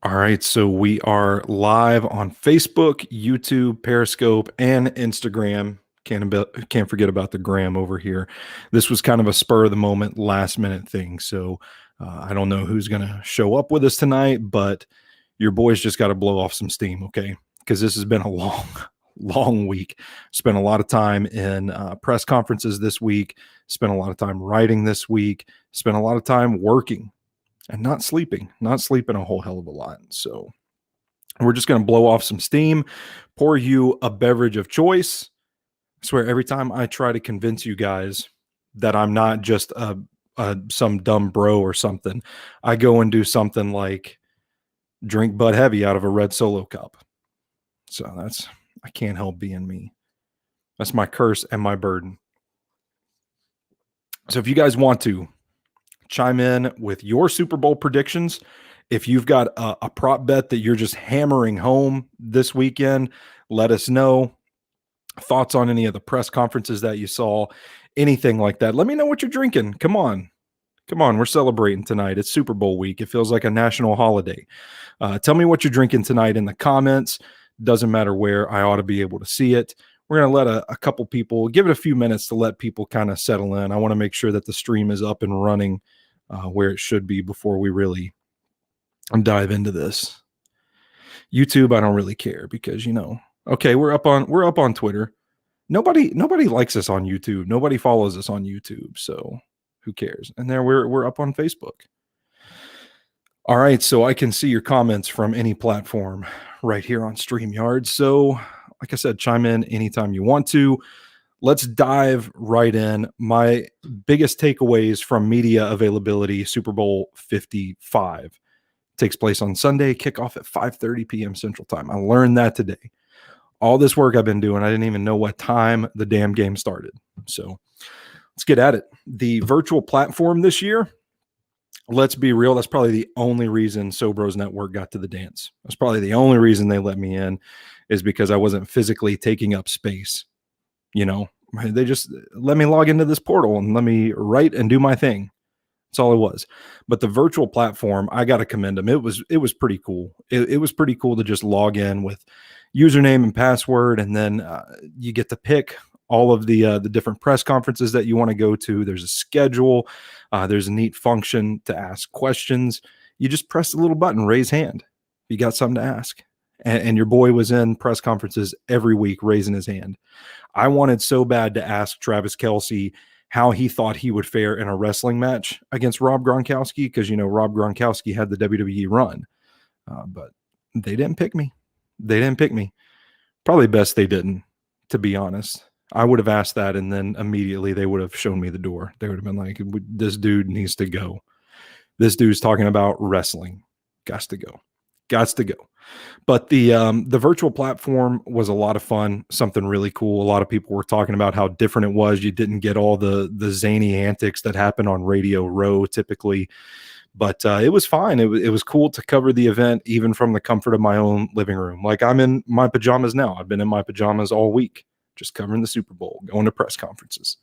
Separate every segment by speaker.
Speaker 1: All right, so we are live on Facebook, YouTube, Periscope, and Instagram. Can't forget about the gram over here. This was kind of a spur of the moment, last minute thing. So I don't know who's going to show up with us tonight, but your boys just got to blow off some steam, okay? Because this has been a long, long week. Spent a lot of time in press conferences this week. Spent a lot of time writing this week. Spent a lot of time working and not sleeping a whole hell of a lot. So we're just going to blow off some steam, pour you a beverage of choice. I swear, every time I try to convince you guys that I'm not just some dumb bro or something, I go and do something like drink Bud Heavy out of a red Solo cup. So I can't help being me. That's my curse and my burden. So if you guys want to chime in with your Super Bowl predictions, if you've got a prop bet that you're just hammering home this weekend, let us know. Thoughts on any of the press conferences that you saw, anything like that. Let me know what you're drinking. Come on. We're celebrating tonight. It's Super Bowl week. It feels like a national holiday. Tell me what you're drinking tonight in the comments. Doesn't matter where. I ought to be able to see it. We're going to let a couple people, give it a few minutes to let people kind of settle in. I want to make sure that the stream is up and running where it should be before we really dive into this. YouTube, I don't really care because, okay, we're up on Twitter. Nobody likes us on YouTube. Nobody follows us on YouTube. So who cares? And there we're up on Facebook. All right, so I can see your comments from any platform right here on StreamYard. So, like I said, chime in anytime you want to. Let's dive right in. My biggest takeaways from media availability, Super Bowl 55 takes place on Sunday, kickoff at 5:30 p.m. Central Time. I learned that today. All this work I've been doing, I didn't even know what time the damn game started. So let's get at it. The virtual platform this year, let's be real, that's probably the only reason Sobros Network got to the dance. That's probably the only reason they let me in, is because I wasn't physically taking up space. They just let me log into this portal and let me write and do my thing. That's all it was. But the virtual platform, I got to commend them. It was pretty cool. It was pretty cool to just log in with username and password, and then you get to pick all of the different press conferences that you want to go to. There's a schedule. There's a neat function to ask questions. You just press the little button, raise hand. You got something to ask. And your boy was in press conferences every week raising his hand. I wanted so bad to ask Travis Kelsey how he thought he would fare in a wrestling match against Rob Gronkowski, because, Rob Gronkowski had the WWE run. But they didn't pick me. Probably best they didn't, to be honest. I would have asked that, and then immediately they would have shown me the door. They would have been like, this dude needs to go. This dude's talking about wrestling. Gots to go. But the virtual platform was a lot of fun, something really cool. A lot of people were talking about how different it was. You didn't get all the zany antics that happen on Radio Row typically, but it was fine. It was cool to cover the event even from the comfort of my own living room. Like, I'm in my pajamas now. I've been in my pajamas all week, just covering the Super Bowl, going to press conferences.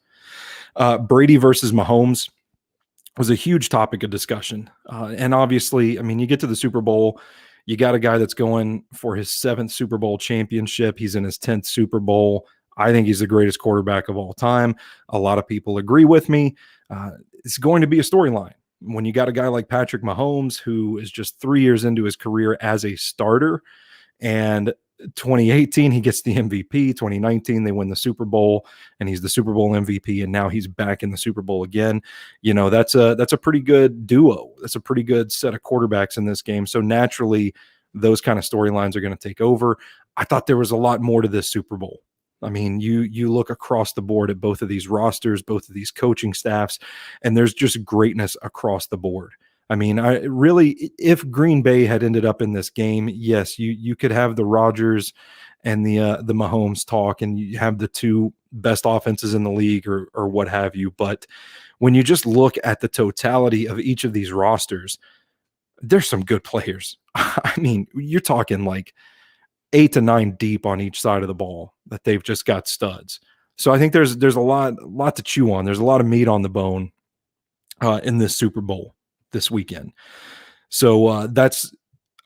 Speaker 1: Brady versus Mahomes was a huge topic of discussion. And obviously, I mean, you get to the Super Bowl, you got a guy that's going for his 7th Super Bowl championship. He's in his 10th Super Bowl. I think he's the greatest quarterback of all time. A lot of people agree with me. It's going to be a storyline. When you got a guy like Patrick Mahomes, who is just 3 years into his career as a starter, and 2018 he gets the MVP, 2019 they win the Super Bowl and he's the Super Bowl MVP, and now he's back in the Super Bowl again. That's a pretty good duo. That's a pretty good set of quarterbacks in this game. So naturally those kind of storylines are going to take over. I thought there was a lot more to this Super Bowl. I mean, you look across the board at both of these rosters, both of these coaching staffs, and there's just greatness across the board. I mean, if Green Bay had ended up in this game, yes, you could have the Rodgers and the Mahomes talk, and you have the two best offenses in the league or what have you. But when you just look at the totality of each of these rosters, there's some good players. I mean, you're talking like 8 to 9 deep on each side of the ball that they've just got studs. So I think there's a lot to chew on. There's a lot of meat on the bone in this Super Bowl this weekend. So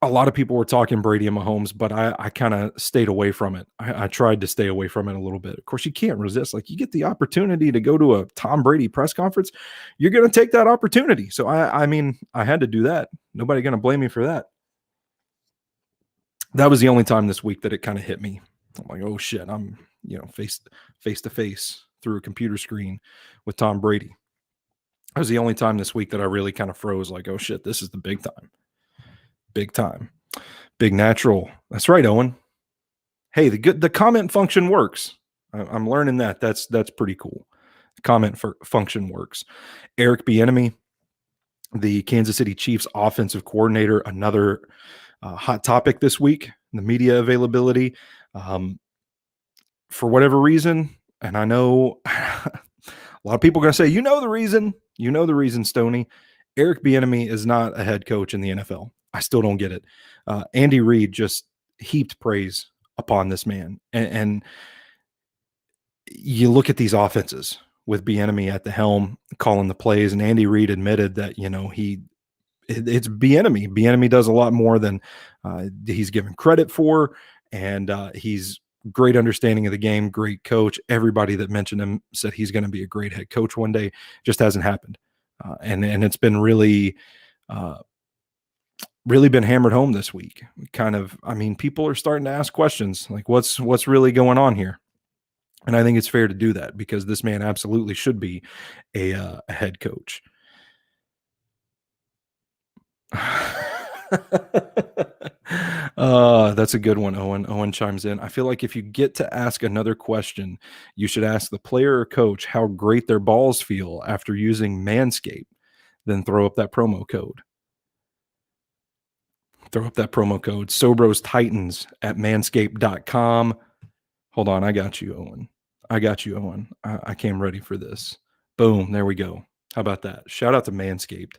Speaker 1: a lot of people were talking Brady and Mahomes, but I kind of stayed away from it. I tried to stay away from it a little bit. Of course, you can't resist. Like, you get the opportunity to go to a Tom Brady press conference, you're going to take that opportunity. So I mean, I had to do that. Nobody going to blame me for that. That was the only time this week that it kind of hit me. I'm like, oh shit, I'm face to face through a computer screen with Tom Brady. That was the only time this week that I really kind of froze. Like, oh shit, this is the big time. Big time. Big natural. That's right, Owen. Hey, the comment function works. I'm learning that. That's pretty cool. The comment function works. Eric Bieniemy, the Kansas City Chiefs offensive coordinator, another hot topic this week. The media availability, for whatever reason, and I know a lot of people are going to say, the reason, Stoney. Eric Bieniemy is not a head coach in the NFL. I still don't get it. Andy Reid just heaped praise upon this man. And you look at these offenses with Bieniemy at the helm, calling the plays, and Andy Reid admitted that, it's Bieniemy. Bieniemy does a lot more than he's given credit for, and he's great understanding of the game, great coach. Everybody that mentioned him said he's going to be a great head coach one day. Just hasn't happened. And it's been really been hammered home this week. People are starting to ask questions like, what's really going on here? And I think it's fair to do that because this man absolutely should be a head coach. That's a good one, Owen. Owen chimes in. I feel like if you get to ask another question, you should ask the player or coach how great their balls feel after using Manscaped. Then throw up that promo code. Sobros Titans at manscaped.com. Hold on. I got you, Owen. I came ready for this. Boom. There we go. How about that? Shout out to Manscaped.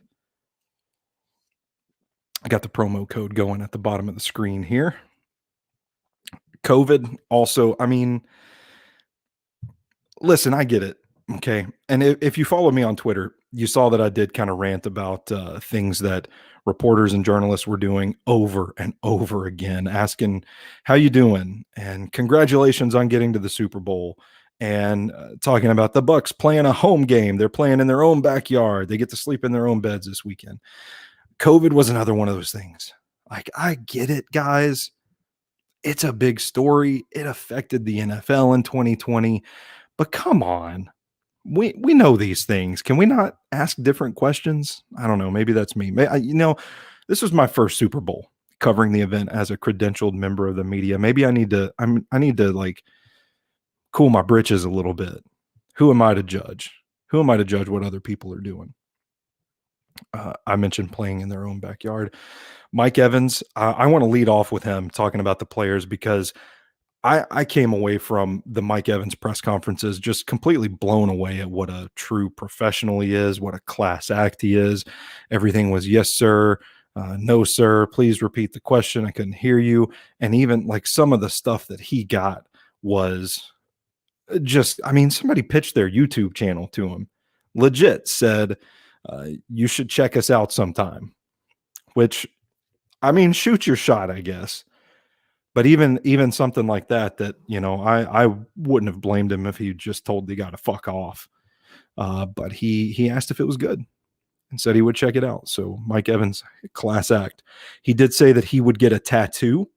Speaker 1: I got the promo code going at the bottom of the screen here. COVID also, listen, I get it. Okay. And if you follow me on Twitter, you saw that I did kind of rant about things that reporters and journalists were doing over and over again, asking, how you doing? And congratulations on getting to the Super Bowl. And talking about the Bucks playing a home game. They're playing in their own backyard. They get to sleep in their own beds this weekend. COVID was another one of those things. Like, I get it, guys. It's a big story. It affected the NFL in 2020. But come on. We know these things. Can we not ask different questions? I don't know. Maybe that's me. This was my first Super Bowl covering the event as a credentialed member of the media. Maybe I need to like cool my britches a little bit. Who am I to judge? Who am I to judge what other people are doing? I mentioned playing in their own backyard. Mike Evans, I want to lead off with him talking about the players because I came away from the Mike Evans press conferences just completely blown away at what a true professional he is, what a class act he is. Everything was, yes, sir. No, sir. Please repeat the question. I couldn't hear you. And even like some of the stuff that he got was just, somebody pitched their YouTube channel to him, legit said, you should check us out sometime, which, shoot your shot, I guess. But even something like that, I wouldn't have blamed him if he just told the guy to fuck off. But he asked if it was good and said he would check it out. So Mike Evans, class act. He did say that he would get a tattoo,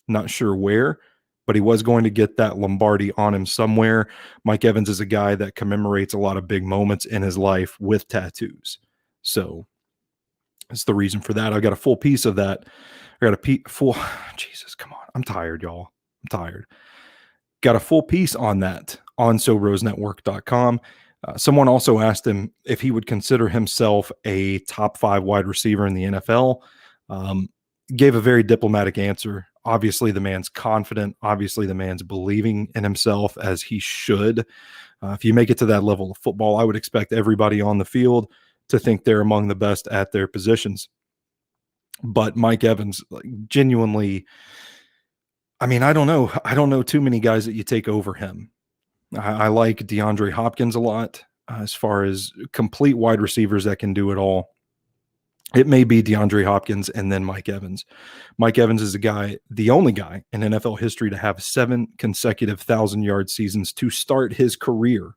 Speaker 1: not sure where, but he was going to get that Lombardi on him somewhere. Mike Evans is a guy that commemorates a lot of big moments in his life with tattoos. So that's the reason for that. I got a full piece of that. I got a full, Jesus, come on. I'm tired, y'all. I'm tired. Got a full piece on that on SoBrosNetwork.com. Someone also asked him if he would consider himself a top 5 wide receiver in the NFL. Gave a very diplomatic answer. Obviously, the man's confident. Obviously, the man's believing in himself as he should. If you make it to that level of football, I would expect everybody on the field to think they're among the best at their positions. But Mike Evans, genuinely, I don't know. I don't know too many guys that you take over him. I like DeAndre Hopkins a lot as far as complete wide receivers that can do it all. It may be DeAndre Hopkins and then Mike Evans. Mike Evans is the only guy in NFL history to have 7 consecutive 1,000-yard seasons to start his career.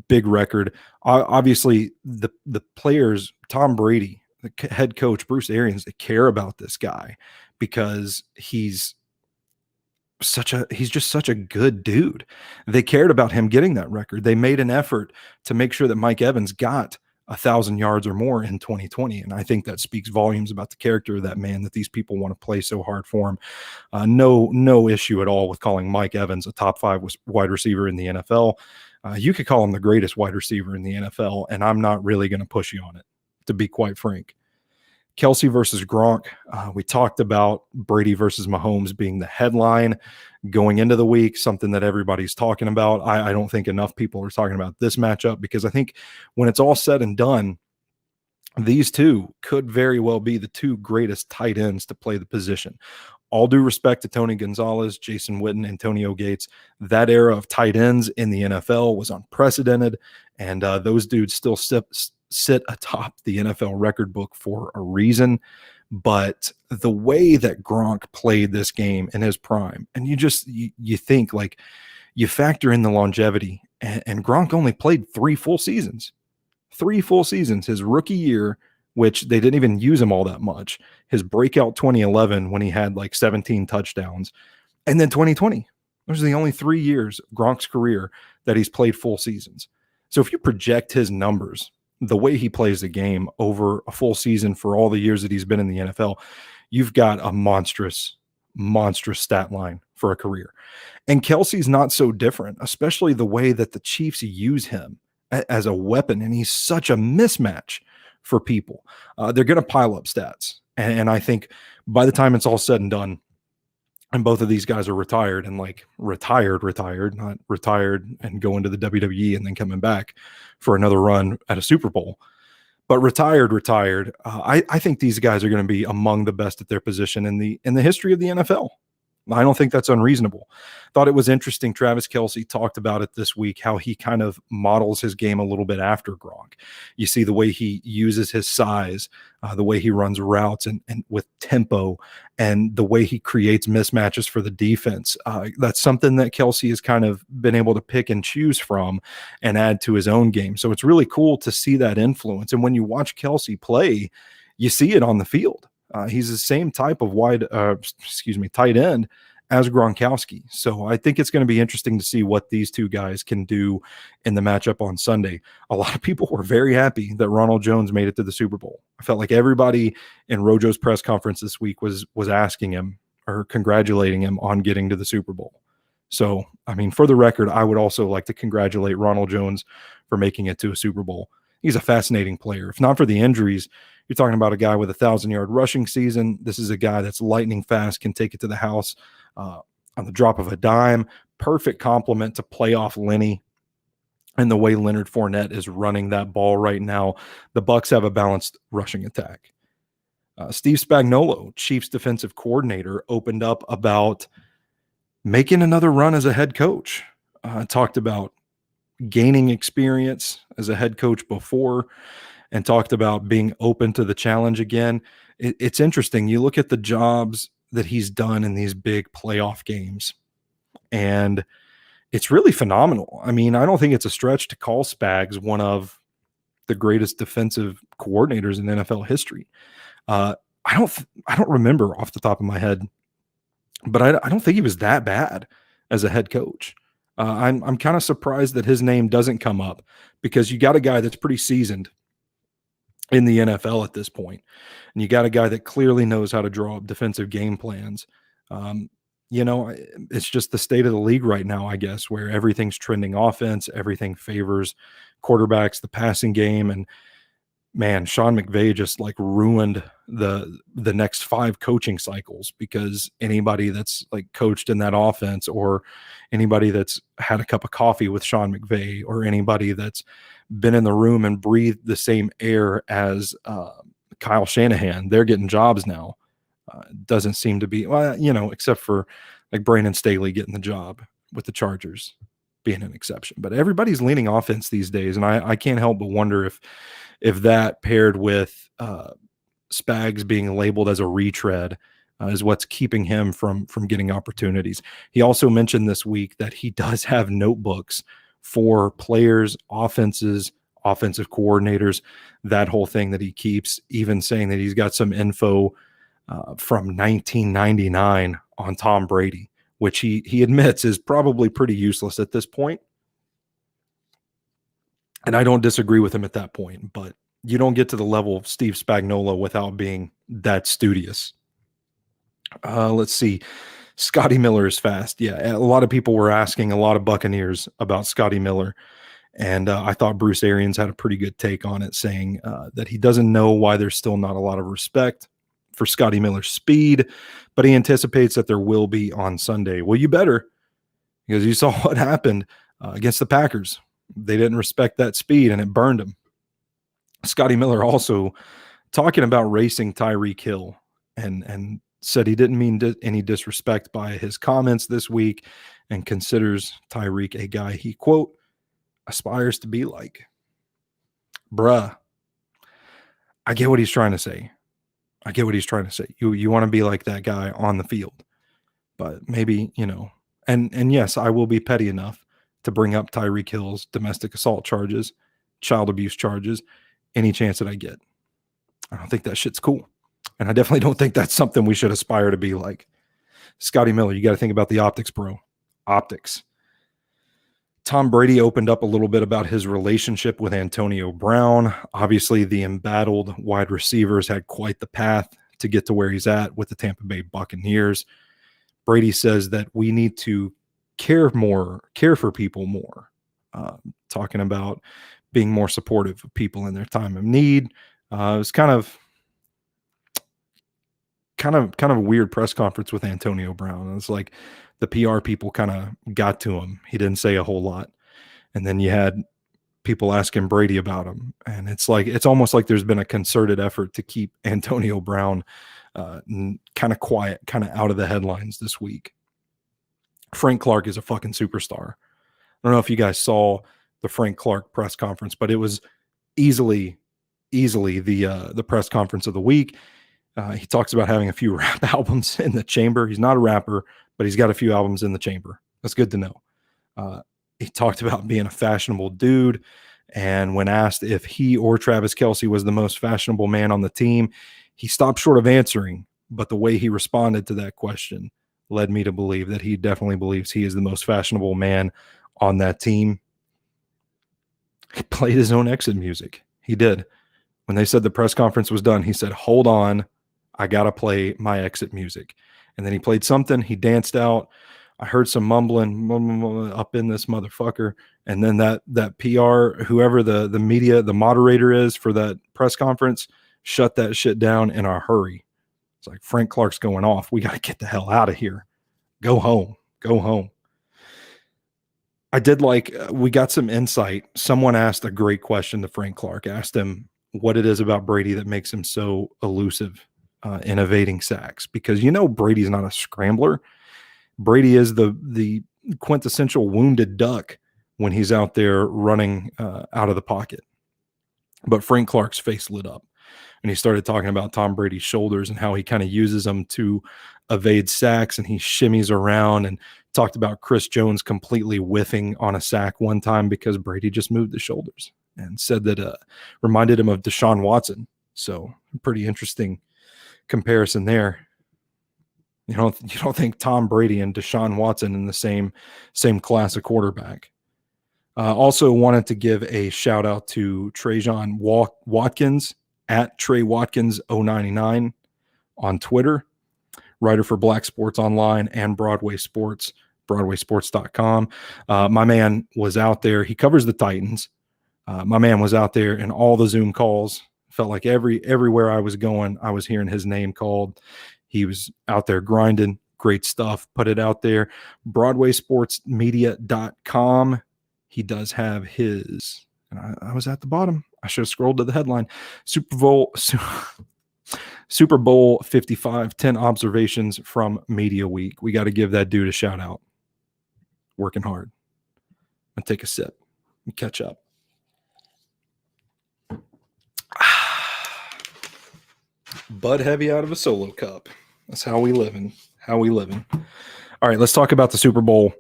Speaker 1: Big record. Obviously, the players, Tom Brady, the head coach, Bruce Arians, they care about this guy because he's just such a good dude. They cared about him getting that record. They made an effort to make sure that Mike Evans got 1,000 yards or more in 2020. And I think that speaks volumes about the character of that man, that these people want to play so hard for him. No issue at all with calling Mike Evans a top 5 wide receiver in the NFL. You could call him the greatest wide receiver in the NFL, and I'm not really going to push you on it, to be quite frank. Kelsey versus Gronk. We talked about Brady versus Mahomes being the headline going into the week, something that everybody's talking about. I don't think enough people are talking about this matchup, because I think when it's all said and done, these two could very well be the 2 greatest tight ends to play the position. All due respect to Tony Gonzalez, Jason Witten, Antonio Gates, that era of tight ends in the NFL was unprecedented, and those dudes still sit atop the NFL record book for a reason. But the way that Gronk played this game in his prime, and you think, like, you factor in the longevity, and Gronk only played 3 full seasons. 3 full seasons. His rookie year, which they didn't even use him all that much. His breakout 2011 when he had like 17 touchdowns. And then 2020. Those are the only 3 years of Gronk's career that he's played full seasons. So if you project his numbers, the way he plays the game over a full season for all the years that he's been in the NFL, you've got a monstrous stat line for a career. And Kelsey's not so different, especially the way that the Chiefs use him as a weapon. And he's such a mismatch for people. They're going to pile up stats. And I think by the time it's all said and done, and both of these guys are retired, and like retired, not retired and going to the WWE and then coming back for another run at a Super Bowl, but retired. I think these guys are going to be among the best at their position in the history of the NFL. I don't think that's unreasonable. Thought it was interesting. Travis Kelsey talked about it this week, how he kind of models his game a little bit after Gronk. You see the way he uses his size, the way he runs routes and with tempo, and the way he creates mismatches for the defense. That's something that Kelsey has kind of been able to pick and choose from and add to his own game. So it's really cool to see that influence. And when you watch Kelsey play, you see it on the field. He's the same type of tight end as Gronkowski. So I think it's going to be interesting to see what these 2 guys can do in the matchup on Sunday. A lot of people were very happy that Ronald Jones made it to the Super Bowl. I felt like everybody in Rojo's press conference this week was asking him or congratulating him on getting to the Super Bowl. So, I mean, for the record, I would also like to congratulate Ronald Jones for making it to a Super Bowl. He's a fascinating player. If not for the injuries, you're talking about a guy with 1,000-yard rushing season. This is a guy that's lightning fast, can take it to the house on the drop of a dime. Perfect complement to playoff Lenny and the way Leonard Fournette is running that ball right now. The Bucs have a balanced rushing attack. Steve Spagnuolo, Chiefs defensive coordinator, opened up about making another run as a head coach. Talked about gaining experience as a head coach before, and talked about being open to the challenge again. It's interesting. You look at the jobs that he's done in these big playoff games, and it's really phenomenal. I mean, I don't think it's a stretch to call Spags one of the greatest defensive coordinators in NFL history. I don't remember off the top of my head, but I don't think he was that bad as a head coach. I'm kind of surprised that his name doesn't come up, because you got a guy that's pretty seasoned in the NFL at this point, and you got a guy that clearly knows how to draw up defensive game plans. It's just the state of the league right now, I guess, where everything's trending offense, everything favors quarterbacks, the passing game, and man, Sean McVay just like ruined the next 5 coaching cycles, because anybody that's like coached in that offense, or anybody that's had a cup of coffee with Sean McVay, or anybody that's been in the room and breathed the same air as Kyle Shanahan, they're getting jobs now. Doesn't seem to be, except for like Brandon Staley getting the job with the Chargers, being an exception. But everybody's leaning offense these days, and I can't help but wonder if that paired with Spags being labeled as a retread is what's keeping him from getting opportunities. He also mentioned this week that he does have notebooks for players, offenses, offensive coordinators, that whole thing that he keeps, even saying that he's got some info from 1999 on Tom Brady, which he admits is probably pretty useless at this point. And I don't disagree with him at that point, but you don't get to the level of Steve Spagnuolo without being that studious. Let's see. Scotty Miller is fast. Yeah, a lot of people were asking a lot of Buccaneers about Scotty Miller. And I thought Bruce Arians had a pretty good take on it, saying that he doesn't know why there's still not a lot of respect for Scotty Miller's speed, but he anticipates that there will be on Sunday. Well, you better, because you saw what happened against the Packers. They didn't respect that speed, and it burned him. Scotty Miller also talking about racing Tyreek Hill and said he didn't mean any disrespect by his comments this week and considers Tyreek a guy he, quote, aspires to be like. Bruh, I get what he's trying to say. You want to be like that guy on the field. But maybe, and yes, I will be petty enough to bring up Tyreek Hill's domestic assault charges, child abuse charges, any chance that I get. I don't think that shit's cool. And I definitely don't think that's something we should aspire to be like. Scotty Miller, you got to think about the optics, bro. Optics. Tom Brady opened up a little bit about his relationship with Antonio Brown. Obviously, the embattled wide receivers had quite the path to get to where he's at with the Tampa Bay Buccaneers. Brady says that we need to care for people more, talking about being more supportive of people in their time of need. It was kind of a weird press conference with Antonio Brown. It was like the PR people kind of got to him. He didn't say a whole lot. And then you had people asking Brady about him. And it's almost like there's been a concerted effort to keep Antonio Brown kind of quiet, kind of out of the headlines this week. Frank Clark is a fucking superstar. I don't know if you guys saw the Frank Clark press conference, but it was easily the press conference of the week. He talks about having a few rap albums in the chamber. He's not a rapper, but he's got a few albums in the chamber. That's good to know. He talked about being a fashionable dude. And when asked if he or Travis Kelsey was the most fashionable man on the team, he stopped short of answering. But the way he responded to that question led me to believe that he definitely believes he is the most fashionable man on that team. He played his own exit music. He did. When they said the press conference was done, he said, "Hold on, I got to play my exit music." And then he played something. He danced out. I heard some mumbling up in this motherfucker. And then that PR, whoever the media, the moderator is for that press conference, shut that shit down in a hurry. It's like, Frank Clark's going off. We got to get the hell out of here. Go home. I did we got some insight. Someone asked a great question to Frank Clark, asked him what it is about Brady that makes him so elusive in evading sacks. Because Brady's not a scrambler. Brady is the quintessential wounded duck when he's out there running out of the pocket. But Frank Clark's face lit up, and he started talking about Tom Brady's shoulders and how he kind of uses them to evade sacks, and he shimmies around, and talked about Chris Jones completely whiffing on a sack one time because Brady just moved the shoulders, and said that reminded him of Deshaun Watson. So pretty interesting comparison there. You don't think Tom Brady and Deshaun Watson in the same class of quarterback. Also wanted to give a shout out to Trajan Watkins at Trey Watkins 099 on Twitter, writer for Black Sports Online and Broadway Sports, BroadwaySports.com. My man was out there. He covers the Titans. My man was out there in all the Zoom calls. Felt like everywhere I was going, I was hearing his name called. He was out there grinding. Great stuff. Put it out there. BroadwaySportsMedia.com. He does have his, and I was at the bottom. I should have scrolled to the headline. Super Bowl 55, 10 observations from Media Week. We got to give that dude a shout out. Working hard. and take a sip and catch up. Bud heavy out of a solo cup. That's how we living. All right, let's talk about the Super Bowl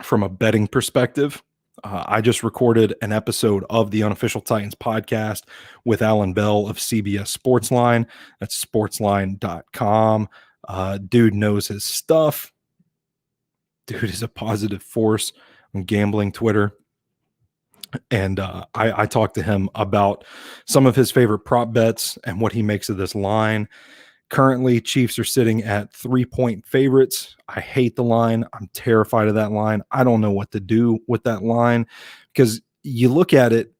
Speaker 1: from a betting perspective. I just recorded an episode of the Unofficial Titans podcast with Alan Bell of CBS Sportsline. That's sportsline.com. Dude knows his stuff. Dude is a positive force on gambling Twitter. And I talked to him about some of his favorite prop bets and what he makes of this line. Currently, Chiefs are sitting at 3-point favorites. I hate the line. I'm terrified of that line. I don't know what to do with that line because you look at it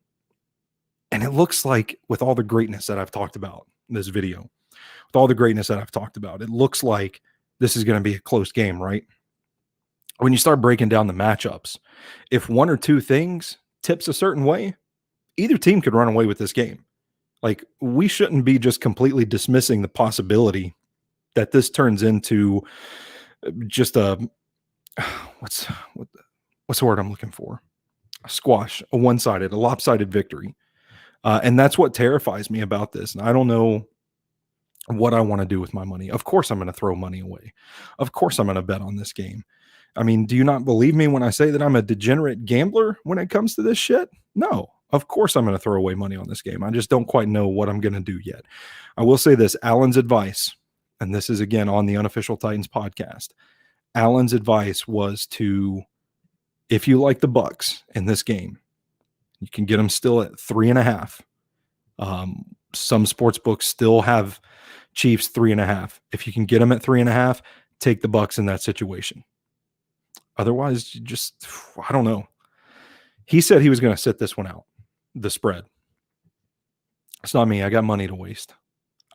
Speaker 1: and it looks like, with all the greatness that I've talked about in this video, with all the greatness that I've talked about, it looks like this is going to be a close game, right? When you start breaking down the matchups, if one or two things tips a certain way, either team could run away with this game. Like, we shouldn't be just completely dismissing the possibility that this turns into just what's the word I'm looking for? A squash, a one-sided, a lopsided victory. And that's what terrifies me about this. And I don't know what I want to do with my money. Of course, I'm going to throw money away. Of course, I'm going to bet on this game. I mean, do you not believe me when I say that I'm a degenerate gambler when it comes to this shit? No. Of course, I'm going to throw away money on this game. I just don't quite know what I'm going to do yet. I will say this, Alan's advice, and this is again on the Unofficial Titans podcast. Alan's advice was to, if you like the Bucs in this game, you can get them still at 3.5. Some sports books still have Chiefs 3.5. If you can get them at 3.5, take the Bucs in that situation. Otherwise, just, I don't know. He said he was going to sit this one out, the spread. It's not me. I got money to waste.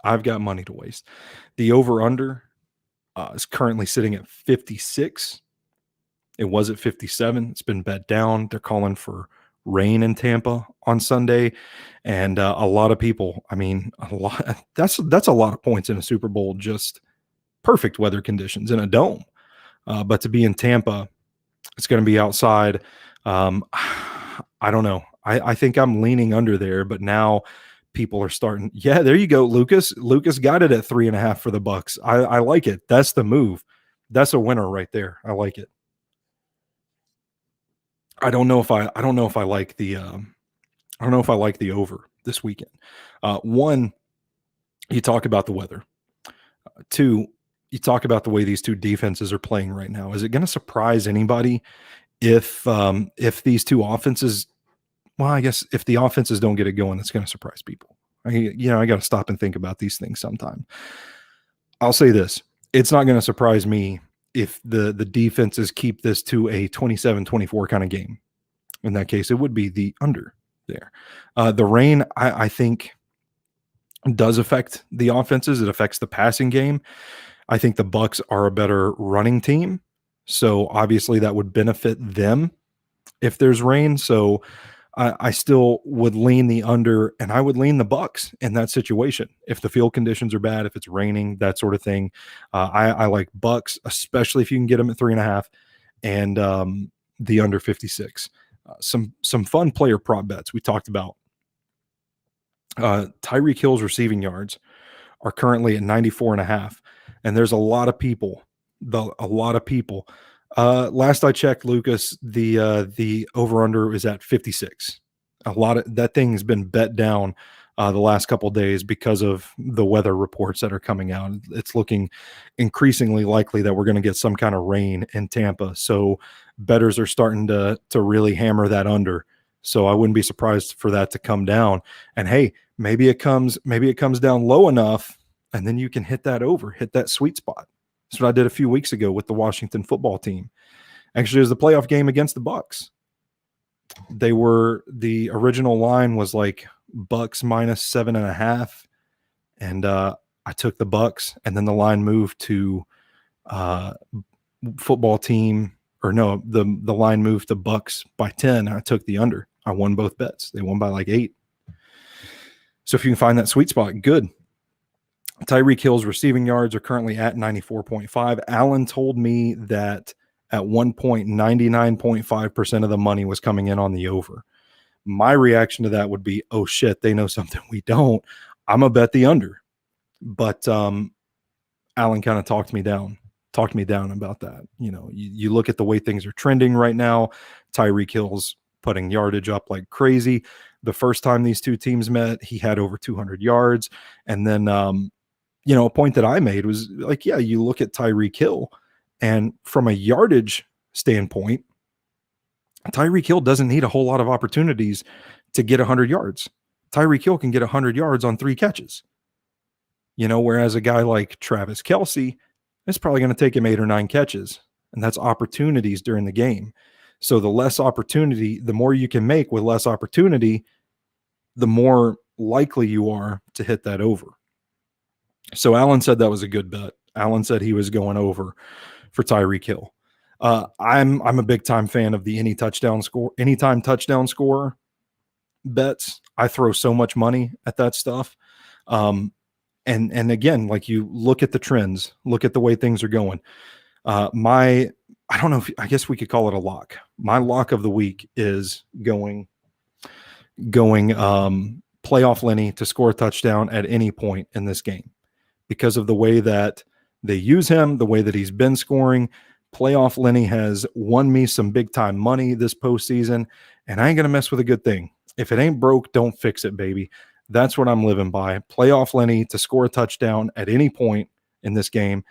Speaker 1: I've got money to waste. The over-under is currently sitting at 56. It was at 57. It's been bet down. They're calling for rain in Tampa on Sunday. And a lot of people, I mean, that's a lot of points in a Super Bowl, just perfect weather conditions in a dome. But to be in Tampa, it's going to be outside. I don't know. I think I'm leaning under there, but now people are starting. Yeah, there you go, Lucas. Lucas got it at 3.5 for the Bucs. I like it. That's the move. That's a winner right there. I like it. I don't know if I like the over this weekend. One, you talk about the weather. Two, you talk about the way these two defenses are playing right now. Is it going to surprise anybody if these two offenses, well, I guess if the offenses don't get it going, it's going to surprise people. I got to stop and think about these things sometime. I'll say this. It's not going to surprise me if the defenses keep this to a 27-24 kind of game. In that case, it would be the under there. The rain, I think, does affect the offenses. It affects the passing game. I think the Bucs are a better running team. So obviously that would benefit them if there's rain. So I still would lean the under, and I would lean the Bucs in that situation. If the field conditions are bad, if it's raining, that sort of thing. I like Bucs, especially if you can get them at 3.5 and the under 56. Some fun player prop bets we talked about. Tyreek Hill's receiving yards are currently at 94.5. And there's a lot of people. Last I checked, Lucas, the over/under is at 56. A lot of that thing has been bet down the last couple of days because of the weather reports that are coming out. It's looking increasingly likely that we're going to get some kind of rain in Tampa. So bettors are starting to really hammer that under. So I wouldn't be surprised for that to come down. And hey, maybe it comes down low enough, and then you can hit that sweet spot. That's what I did a few weeks ago with the Washington football team. Actually, it was the playoff game against the Bucs. The original line was like Bucs minus 7.5. And I took the Bucs, and then the line moved to football team, or no, the line moved to Bucs by 10. And I took the under. I won both bets. They won by like 8. So if you can find that sweet spot, good. Tyreek Hill's receiving yards are currently at 94.5. Allen told me that At one point, 99.5% of the money was coming in on the over. My reaction to that would be, oh shit, they know something we don't. I'm going to bet the under. But Alan kind of talked me down about that. You look at the way things are trending right now. Tyreek Hill's putting yardage up like crazy. The first time these two teams met, he had over 200 yards. And then, a point that I made was like, yeah, you look at Tyreek Hill, and from a yardage standpoint, Tyreek Hill doesn't need a whole lot of opportunities to get 100 yards. Tyreek Hill can get 100 yards on 3 catches. Whereas a guy like Travis Kelsey, it's probably going to take him 8 or 9 catches, and that's opportunities during the game. So the less opportunity, the more you can make with less opportunity, the more likely you are to hit that over. So Alan said that was a good bet. Alan said he was going over for Tyreek Hill. I'm a big time fan of the anytime touchdown scorer bets. I throw so much money at that stuff. And again, like, you look at the trends, look at the way things are going. I don't know I guess we could call it a lock. My lock of the week is going playoff Lenny to score a touchdown at any point in this game, because of the way that they use him, the way that he's been scoring. Playoff Lenny has won me some big time money this postseason, and I ain't going to mess with a good thing. If it ain't broke, don't fix it, baby. That's what I'm living by. Playoff Lenny to score a touchdown at any point in this game.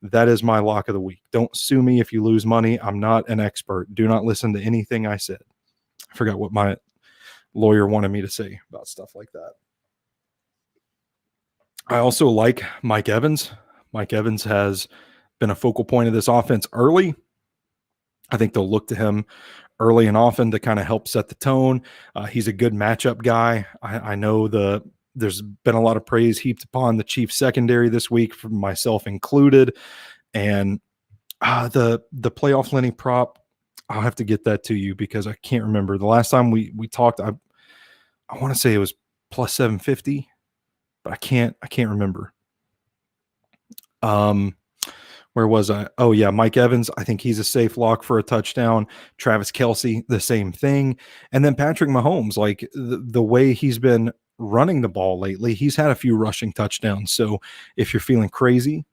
Speaker 1: That is my lock of the week. Don't sue me if you lose money. I'm not an expert. Do not listen to anything I said. I forgot what my lawyer wanted me to say about stuff like that. I also like Mike Evans. Mike Evans has been a focal point of this offense early. I think they'll look to him early and often to kind of help set the tone. He's a good matchup guy. I know there's been a lot of praise heaped upon the Chiefs secondary this week, from myself included. And the playoff Lenny prop, I'll have to get that to you because I can't remember. The last time we talked, I want to say it was plus 750, but I can't remember. Where was I? Oh yeah, Mike Evans. I think he's a safe lock for a touchdown. Travis Kelsey, the same thing. And then Patrick Mahomes, like the way he's been running the ball lately, he's had a few rushing touchdowns. So if you're feeling crazy,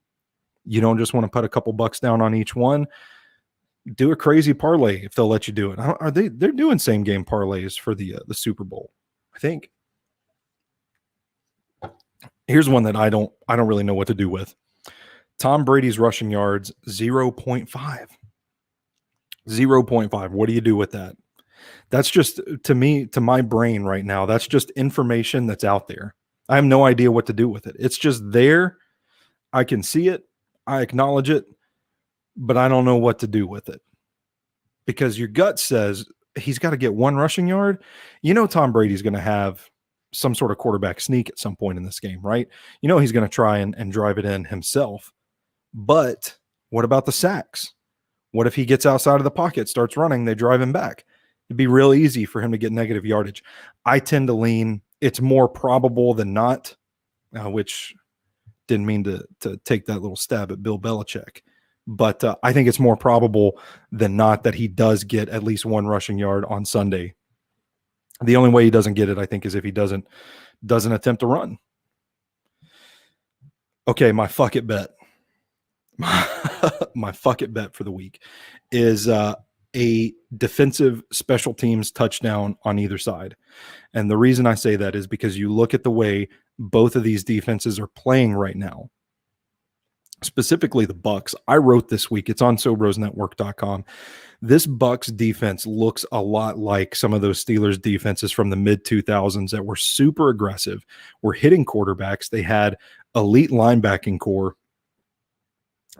Speaker 1: you don't just want to put a couple bucks down on each one. Do a crazy parlay if they'll let you do it. They're doing same game parlays for the Super Bowl, I think. Here's one that I don't really know what to do with. Tom Brady's rushing yards, 0.5. 0.5. What do you do with that? That's just, to me, to my brain right now, that's just information that's out there. I have no idea what to do with it. It's just there. I can see it. I acknowledge it, but I don't know what to do with it. Because your gut says he's got to get 1 rushing yard. Tom Brady's going to have some sort of quarterback sneak at some point in this game, right? He's going to try and drive it in himself. But what about the sacks? What if he gets outside of the pocket, starts running, they drive him back? It'd be real easy for him to get negative yardage. I tend to lean, it's more probable than not, which didn't mean to take that little stab at Bill Belichick. But I think it's more probable than not that he does get at least 1 rushing yard on Sunday. The only way he doesn't get it, I think, is if he doesn't attempt to run. Okay, my fuck it bet. My fuck it bet for the week is a defensive special teams touchdown on either side. And the reason I say that is because you look at the way both of these defenses are playing right now. Specifically the Bucs. I wrote this week, it's on SoBrosNetwork.com. This Bucs defense looks a lot like some of those Steelers defenses from the mid 2000s that were super aggressive, were hitting quarterbacks. They had elite linebacking core.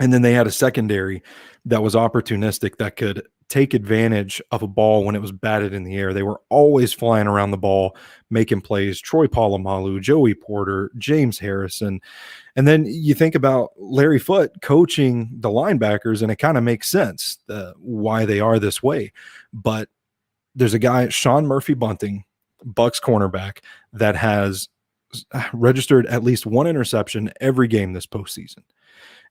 Speaker 1: And then they had a secondary that was opportunistic, that could take advantage of a ball when it was batted in the air. They were always flying around the ball, making plays. Troy Polamalu, Joey Porter, James Harrison. And then you think about Larry Foote coaching the linebackers, and it kind of makes sense why they are this way. But there's a guy, Sean Murphy-Bunting, Bucs cornerback, that has registered at least 1 interception every game this postseason.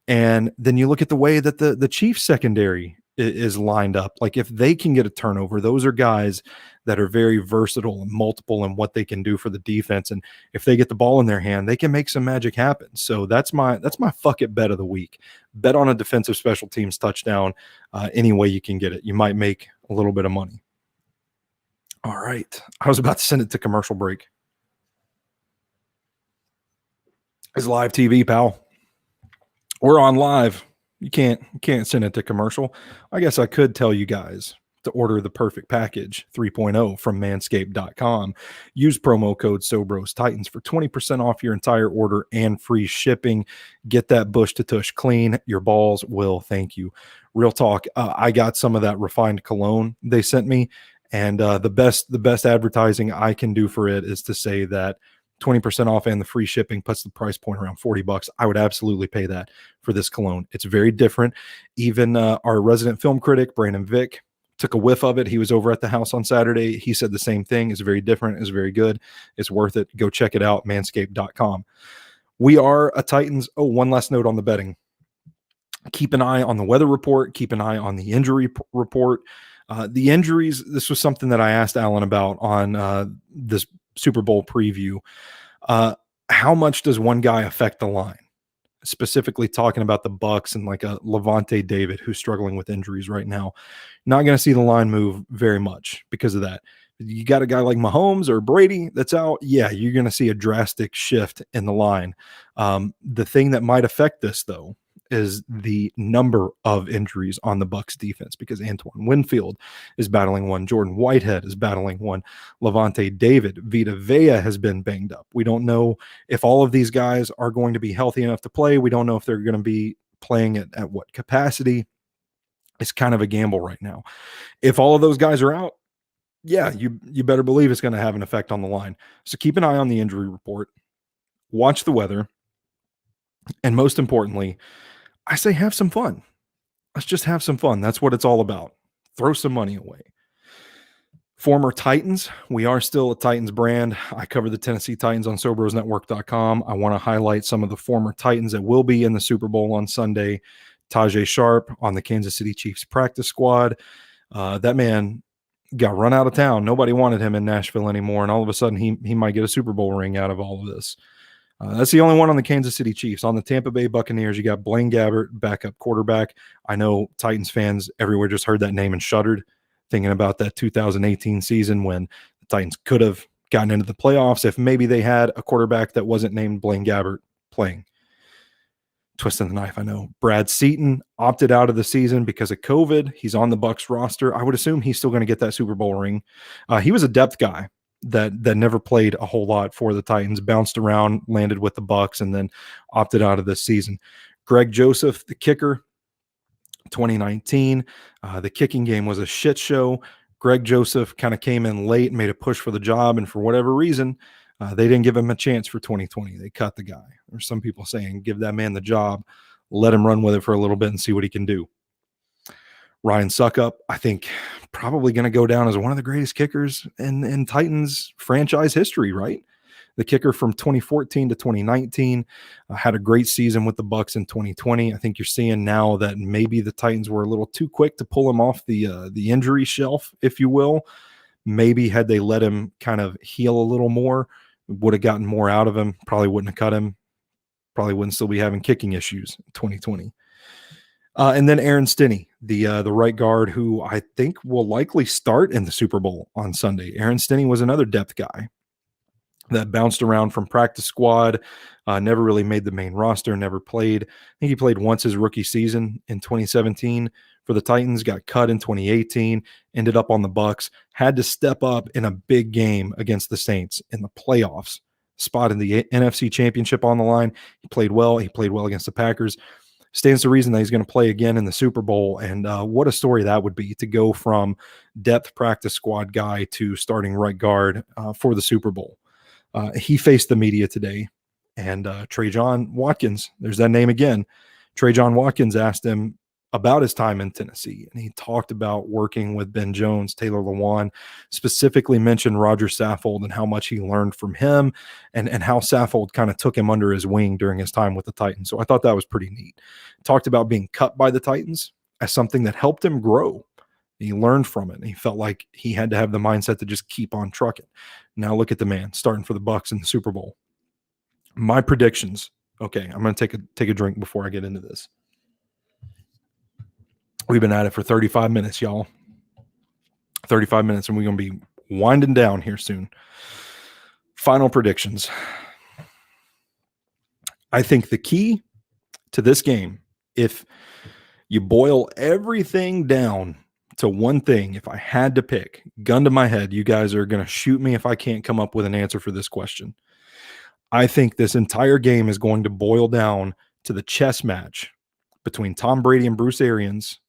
Speaker 1: And then you look at the way that the Chiefs secondary is lined up. Like if they can get a turnover, those are guys that are very versatile and multiple in what they can do for the defense. And if they get the ball in their hand, they can make some magic happen. So that's my fuck it bet of the week. Bet on a defensive special teams touchdown any way you can get it. You might make a little bit of money. All right. I was about to send it to commercial break. It's live TV, pal. We're on live. You can't send it to commercial. I guess I could tell you guys to order the perfect package 3.0 from manscaped.com. Use promo code SoBrosTitans for 20% off your entire order and free shipping. Get that bush to tush clean. Your balls will thank you. Real talk. I got some of that refined cologne they sent me, and the best advertising I can do for it is to say that 20% off and the free shipping puts the price point around $40. I would absolutely pay that for this cologne. It's very different. Even our resident film critic, Brandon Vick, took a whiff of it. He was over at the house on Saturday. He said the same thing. It's very different. It's very good. It's worth it. Go check it out, manscaped.com. We are a Titans. Oh, one last note on the betting. Keep an eye on the weather report. Keep an eye on the injury report. The injuries, this was something that I asked Alan about on this Super Bowl preview. How much does one guy affect the line? Specifically talking about the Bucs and like a Levante David who's struggling with injuries right now. Not going to see the line move very much because of that. You got a guy like Mahomes or Brady that's out. Yeah, you're going to see a drastic shift in the line. The thing that might affect this, though, is the number of injuries on the Bucs defense, because Antoine Winfield is battling one. Jordan Whitehead is battling one. Levante David, Vita Vea has been banged up. We don't know if all of these guys are going to be healthy enough to play. We don't know if they're going to be playing at what capacity. It's kind of a gamble right now. If all of those guys are out, yeah, you better believe it's going to have an effect on the line. So keep an eye on the injury report. Watch the weather. And most importantly, I say have some fun. Let's just have some fun. That's what it's all about. Throw some money away. Former Titans. We are still a Titans brand. I cover the Tennessee Titans on SoBrosNetwork.com. I want to highlight some of the former Titans that will be in the Super Bowl on Sunday. Tajay Sharp on the Kansas City Chiefs practice squad. That man got run out of town. Nobody wanted him in Nashville anymore, and all of a sudden he might get a Super Bowl ring out of all of this. That's the only one on the Kansas City Chiefs. On the Tampa Bay Buccaneers, you got Blaine Gabbert, backup quarterback. I know Titans fans everywhere just heard that name and shuddered, thinking about that 2018 season when the Titans could have gotten into the playoffs if maybe they had a quarterback that wasn't named Blaine Gabbert playing. Twisting the knife, I know. Brad Seaton opted out of the season because of COVID. He's on the Bucs roster. I would assume he's still going to get that Super Bowl ring. He was a depth guy that never played a whole lot for the Titans, bounced around, landed with the Bucs, and then opted out of this season. Greg Joseph, the kicker, 2019. The kicking game was a shit show. Greg Joseph kind of came in late, made a push for the job, and for whatever reason, they didn't give him a chance for 2020. They cut the guy. There's some people saying, give that man the job, let him run with it for a little bit and see what he can do. Ryan Suckup, I think, probably going to go down as one of the greatest kickers in Titans franchise history, right? The kicker from 2014 to 2019 had a great season with the Bucs in 2020. I think you're seeing now that maybe the Titans were a little too quick to pull him off the injury shelf, if you will. Maybe had they let him kind of heal a little more, would have gotten more out of him, probably wouldn't have cut him, probably wouldn't still be having kicking issues in 2020. And then Aaron Stinney, the right guard, who I think will likely start in the Super Bowl on Sunday. Aaron Stinney was another depth guy that bounced around from practice squad, never really made the main roster, never played. I think he played once his rookie season in 2017 for the Titans, got cut in 2018, ended up on the Bucs, had to step up in a big game against the Saints in the playoffs, spot in the NFC Championship on the line. He played well. He played well against the Packers. Stands to reason that he's going to play again in the Super Bowl. And what a story that would be to go from depth practice squad guy to starting right guard for the Super Bowl. He faced the media today, and Trajan Watkins, there's that name again. Trajan Watkins asked him about his time in Tennessee, and he talked about working with Ben Jones, Taylor Lewan, specifically mentioned Roger Saffold and how much he learned from him, and how Saffold kind of took him under his wing during his time with the Titans. So I thought that was pretty neat. Talked about being cut by the Titans. as something that helped him grow. He learned from it. And he felt like he had to have the mindset to just keep on trucking. Now look at the man starting for the Bucs in the Super Bowl. My predictions. Okay, I'm going to take a drink before I get into this. We've been at it for 35 minutes, y'all. 35 minutes, and we're going to be winding down here soon. Final predictions. I think the key to this game, if you boil everything down to one thing, if I had to pick, gun to my head, you guys are going to shoot me if I can't come up with an answer for this question. I think this entire game is going to boil down to the chess match between Tom Brady and Bruce Arians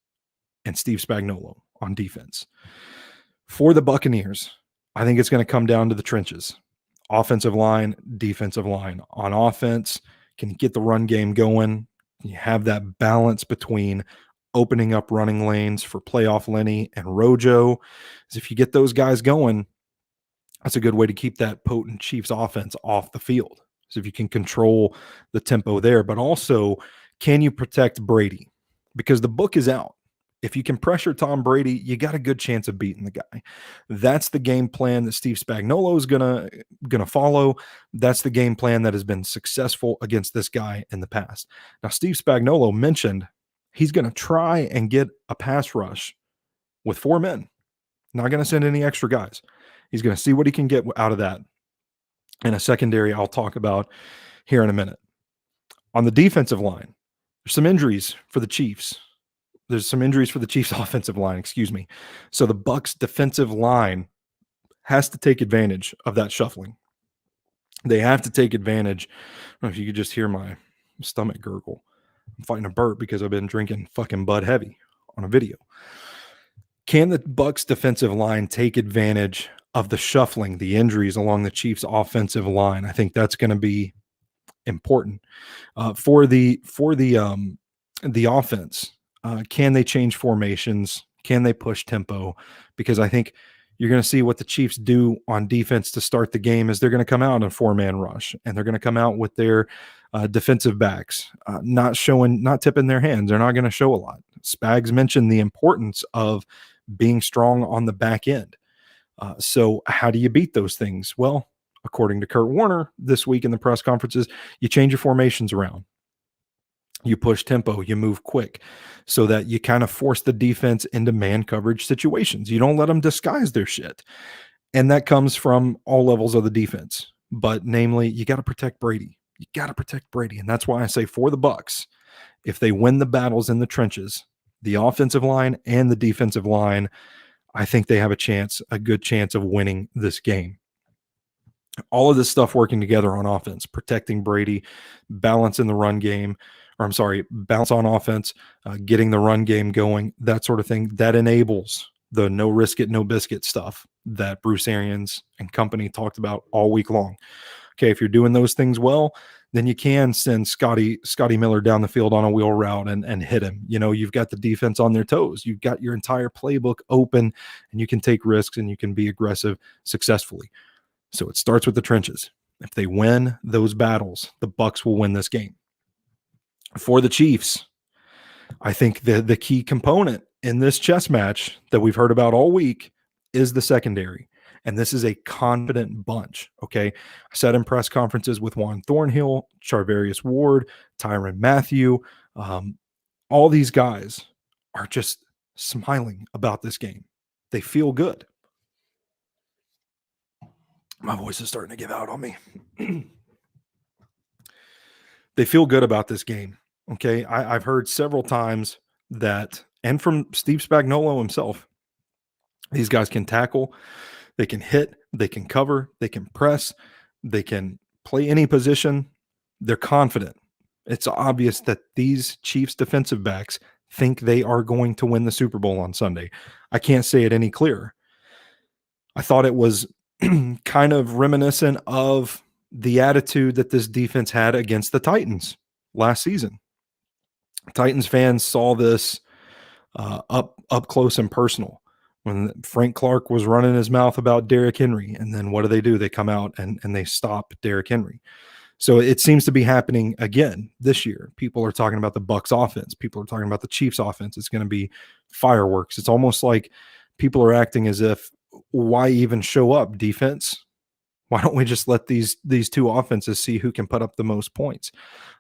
Speaker 1: and Steve Spagnuolo on defense. For the Buccaneers, I think it's going to come down to the trenches. Offensive line, defensive line. On offense, can you get the run game going? You have that balance between opening up running lanes for playoff Lenny and Rojo. As if you get those guys going, that's a good way to keep that potent Chiefs offense off the field. So if you can control the tempo there, but also can you protect Brady? Because the book is out. If you can pressure Tom Brady, you got a good chance of beating the guy. That's the game plan that Steve Spagnuolo is gonna follow. That's the game plan that has been successful against this guy in the past. Now, Steve Spagnuolo mentioned he's going to try and get a pass rush with 4 men. Not going to send any extra guys. He's going to see what he can get out of that. And a secondary I'll talk about here in a minute. On the defensive line, there's some injuries for the Chiefs. There's some injuries for the Chiefs offensive line, excuse me. So the Bucs defensive line has to take advantage of that shuffling. They have to take advantage. I don't know if you could just hear my stomach gurgle. I'm fighting a burp because I've been drinking fucking Bud Heavy on a video. Can the Bucs defensive line take advantage of the shuffling, the injuries along the Chiefs offensive line? I think that's going to be important for the offense. Can they change formations? Can they push tempo? Because I think you're going to see what the Chiefs do on defense to start the game is they're going to come out in 4-man rush, and they're going to come out with their defensive backs not tipping their hands. They're not going to show a lot. Spags mentioned the importance of being strong on the back end. So how do you beat those things? Well, according to Kurt Warner this week in the press conferences, you change your formations around. You push tempo, you move quick so that you kind of force the defense into man coverage situations. You don't let them disguise their shit. And that comes from all levels of the defense. But namely, you got to protect Brady. You got to protect Brady. And that's why I say for the Bucs, if they win the battles in the trenches, the offensive line and the defensive line, I think they have a good chance of winning this game. All of this stuff working together on offense, protecting Brady, balance in the run game, balance on offense, getting the run game going, that sort of thing, that enables the no risk it, no biscuit stuff that Bruce Arians and company talked about all week long. Okay, if you're doing those things well, then you can send Scotty Miller down the field on a wheel route and hit him. You know, you've got the defense on their toes. You've got your entire playbook open, and you can take risks and you can be aggressive successfully. So it starts with the trenches. If they win those battles, the Bucs will win this game. For the Chiefs, I think the key component in this chess match that we've heard about all week is the secondary. And this is a confident bunch, okay? I sat in press conferences with Juan Thornhill, Charvarius Ward, Tyrann Mathieu. All these guys are just smiling about this game. They feel good. My voice is starting to give out on me. They feel good about this game, okay? I've heard several times that, and from Steve Spagnuolo himself, these guys can tackle, they can hit, they can cover, they can press, they can play any position. They're confident. It's obvious that these Chiefs defensive backs think they are going to win the Super Bowl on Sunday. I can't say it any clearer. I thought it was kind of reminiscent of the attitude that this defense had against the Titans last season. Titans fans saw this up close and personal when Frank Clark was running his mouth about Derrick Henry. And then what do? They come out and they stop Derrick Henry. So it seems to be happening again this year. People are talking about the Bucks offense. People are talking about the Chiefs offense. It's going to be fireworks. It's almost like people are acting as if, why even show up defense? Why don't we just let these two offenses see who can put up the most points?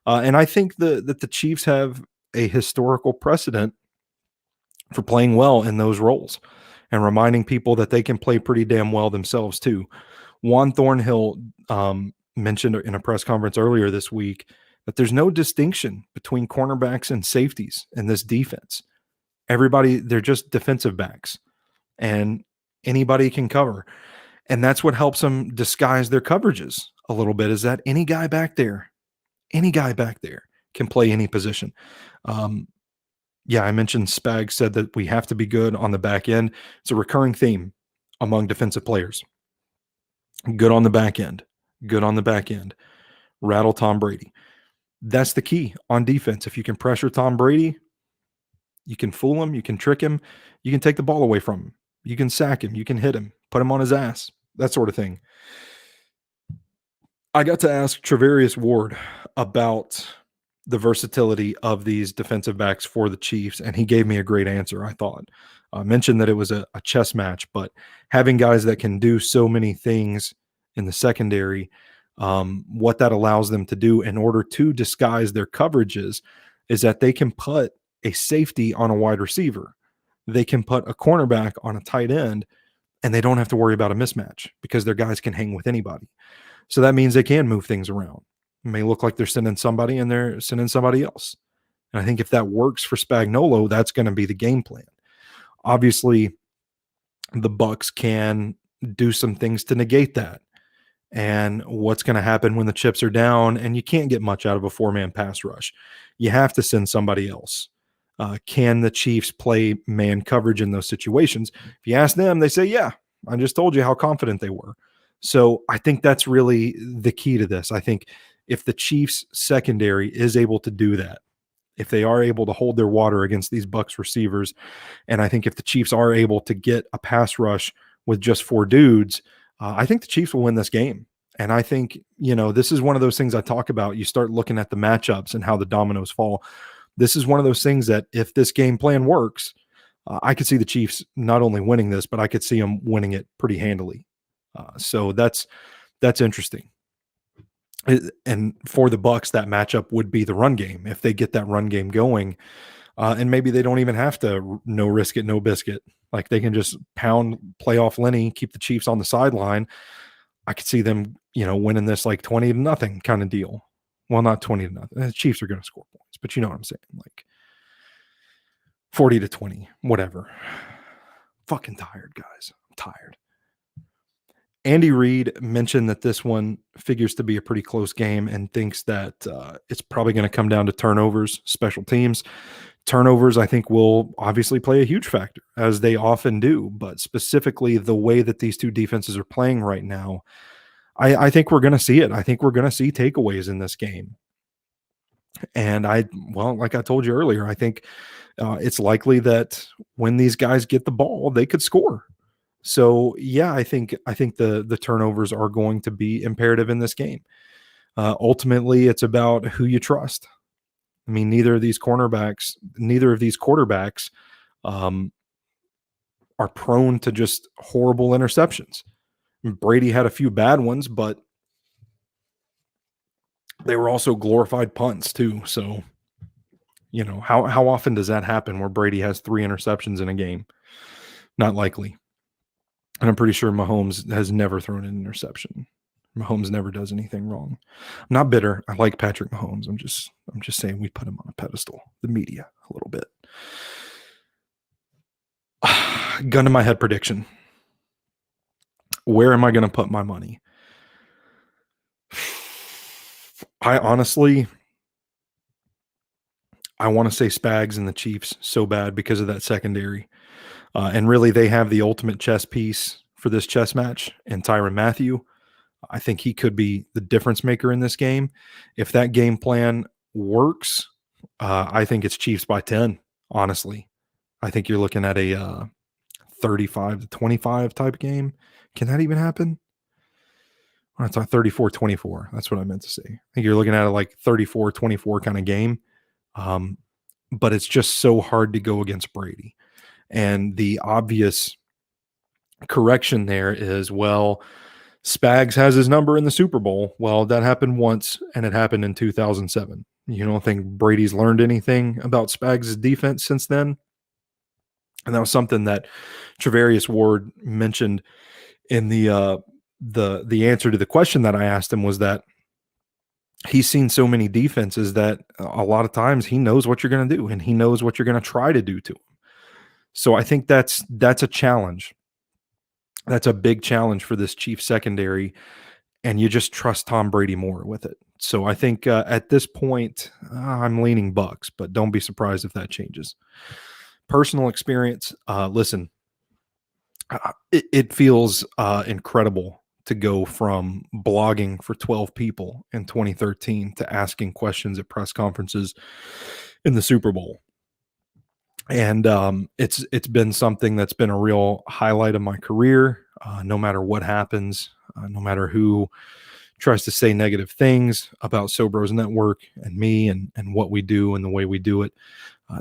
Speaker 1: And I think that the Chiefs have a historical precedent for playing well in those roles and reminding people that they can play pretty damn well themselves too. Juan Thornhill mentioned in a press conference earlier this week that there's no distinction between cornerbacks and safeties in this defense. Everybody, they're just defensive backs, and anybody can cover. And that's what helps them disguise their coverages a little bit, is that any guy back there can play any position. I mentioned Spags said that we have to be good on the back end. It's a recurring theme among defensive players. Good on the back end. Good on the back end. Rattle Tom Brady. That's the key on defense. If you can pressure Tom Brady, you can fool him, you can trick him, you can take the ball away from him, you can sack him, you can hit him, put him on his ass, that sort of thing. I got to ask Travarius Ward about the versatility of these defensive backs for the Chiefs, and he gave me a great answer, I thought. I mentioned that it was a chess match, but having guys that can do so many things in the secondary, what that allows them to do in order to disguise their coverages is that they can put a safety on a wide receiver. They can put a cornerback on a tight end, and they don't have to worry about a mismatch because their guys can hang with anybody. So that means they can move things around. It may look like they're sending somebody and they're sending somebody else. And I think if that works for Spagnuolo, that's going to be the game plan. Obviously, the Bucks can do some things to negate that. And what's going to happen when the chips are down and you can't get much out of a four-man pass rush? You have to send somebody else. Can the Chiefs play man coverage in those situations? If you ask them, they say, yeah. I just told you how confident they were. So I think that's really the key to this. I think if the Chiefs secondary is able to do that, if they are able to hold their water against these Bucks receivers, and I think if the Chiefs are able to get a pass rush with just four dudes, I think the Chiefs will win this game. And I think, this is one of those things I talk about. You start looking at the matchups and how the dominoes fall. This is one of those things that if this game plan works, I could see the Chiefs not only winning this, but I could see them winning it pretty handily. So that's interesting. And for the Bucks, that matchup would be the run game. If they get that run game going, and maybe they don't even have to no risk it, no biscuit. Like they can just pound playoff Lenny, keep the Chiefs on the sideline. I could see them, winning this like 20-0 kind of deal. Well, not 20-0. The Chiefs are going to score points, but you know what I'm saying? Like 40-20, whatever. Fucking tired, guys. I'm tired. Andy Reid mentioned that this one figures to be a pretty close game and thinks that it's probably going to come down to turnovers, special teams. Turnovers, I think, will obviously play a huge factor, as they often do. But specifically, the way that these two defenses are playing right now, I think we're going to see it. I think we're going to see takeaways in this game. And like I told you earlier, I think it's likely that when these guys get the ball, they could score. So yeah, I think the turnovers are going to be imperative in this game. Ultimately, it's about who you trust. I mean, neither of these quarterbacks are prone to just horrible interceptions. Brady had a few bad ones, but they were also glorified punts too. So, how often does that happen where Brady has 3 interceptions in a game? Not likely. And I'm pretty sure Mahomes has never thrown an interception. Mahomes never does anything wrong. I'm not bitter. I like Patrick Mahomes. I'm just saying we put him on a pedestal, the media, a little bit. Gun to my head prediction. Where am I going to put my money? I want to say Spags and the Chiefs so bad because of that secondary. And really, they have the ultimate chess piece for this chess match in Tyrann Mathieu. I think he could be the difference maker in this game. If that game plan works, I think it's Chiefs by 10, honestly. I think you're looking at a 35-25 type game. Can that even happen? It's like 34-24. That's what I meant to say. I think you're looking at it like 34-24 kind of game. Um, but it's just so hard to go against Brady. And the obvious correction there is, well, Spags has his number in the Super Bowl. Well, that happened once, and it happened in 2007. You don't think Brady's learned anything about Spags' defense since then? And that was something that Travarius Ward mentioned in the answer to the question that I asked him, was that he's seen so many defenses that a lot of times he knows what you're going to do, and he knows what you're going to try to do to him. So I think that's a challenge. That's a big challenge for this Chiefs secondary, and you just trust Tom Brady more with it. So I think at this point, I'm leaning Bucks, but don't be surprised if that changes. Personal experience, listen, it feels incredible to go from blogging for 12 people in 2013 to asking questions at press conferences in the Super Bowl. And it's been something that's been a real highlight of my career. No matter what happens, no matter who tries to say negative things about Sobros Network and me and what we do and the way we do it,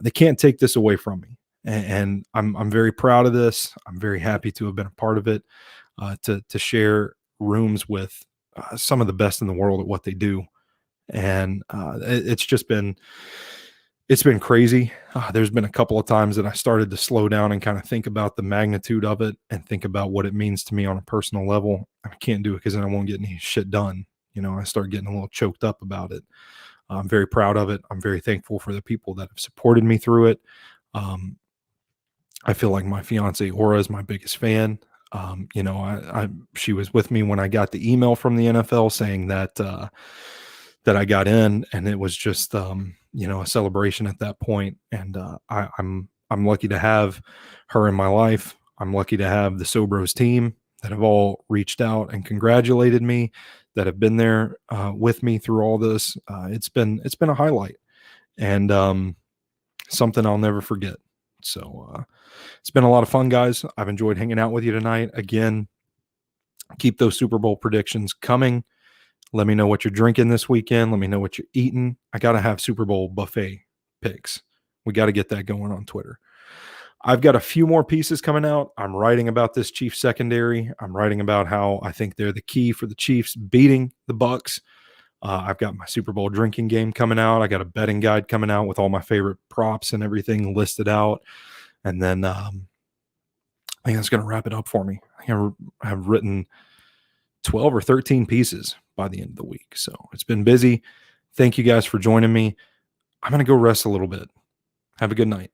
Speaker 1: they can't take this away from me. And I'm very proud of this. I'm very happy to have been a part of it, to share rooms with some of the best in the world at what they do. And it's been crazy. There's been a couple of times that I started to slow down and kind of think about the magnitude of it and think about what it means to me on a personal level. I can't do it because then I won't get any shit done. I start getting a little choked up about it. I'm very proud of it. I'm very thankful for the people that have supported me through it. I feel like my fiance Aura is my biggest fan. She was with me when I got the email from the NFL saying that I got in, and it was just a celebration at that point. And I'm lucky to have her in my life. I'm lucky to have the Sobros team that have all reached out and congratulated me, that have been there with me through all this. It's been a highlight, and something I'll never forget. So it's been a lot of fun, guys. I've enjoyed hanging out with you tonight. Again, keep those Super Bowl predictions coming. Let me know what you're drinking this weekend. Let me know what you're eating. I got to have Super Bowl buffet picks. We got to get that going on Twitter. I've got a few more pieces coming out. I'm writing about this Chiefs secondary. I'm writing about how I think they're the key for the Chiefs beating the Bucks. I've got my Super Bowl drinking game coming out. I got a betting guide coming out with all my favorite props and everything listed out. And then I think that's going to wrap it up for me. I have written 12 or 13 pieces by the end of the week. So it's been busy. Thank you guys for joining me. I'm going to go rest a little bit. Have a good night.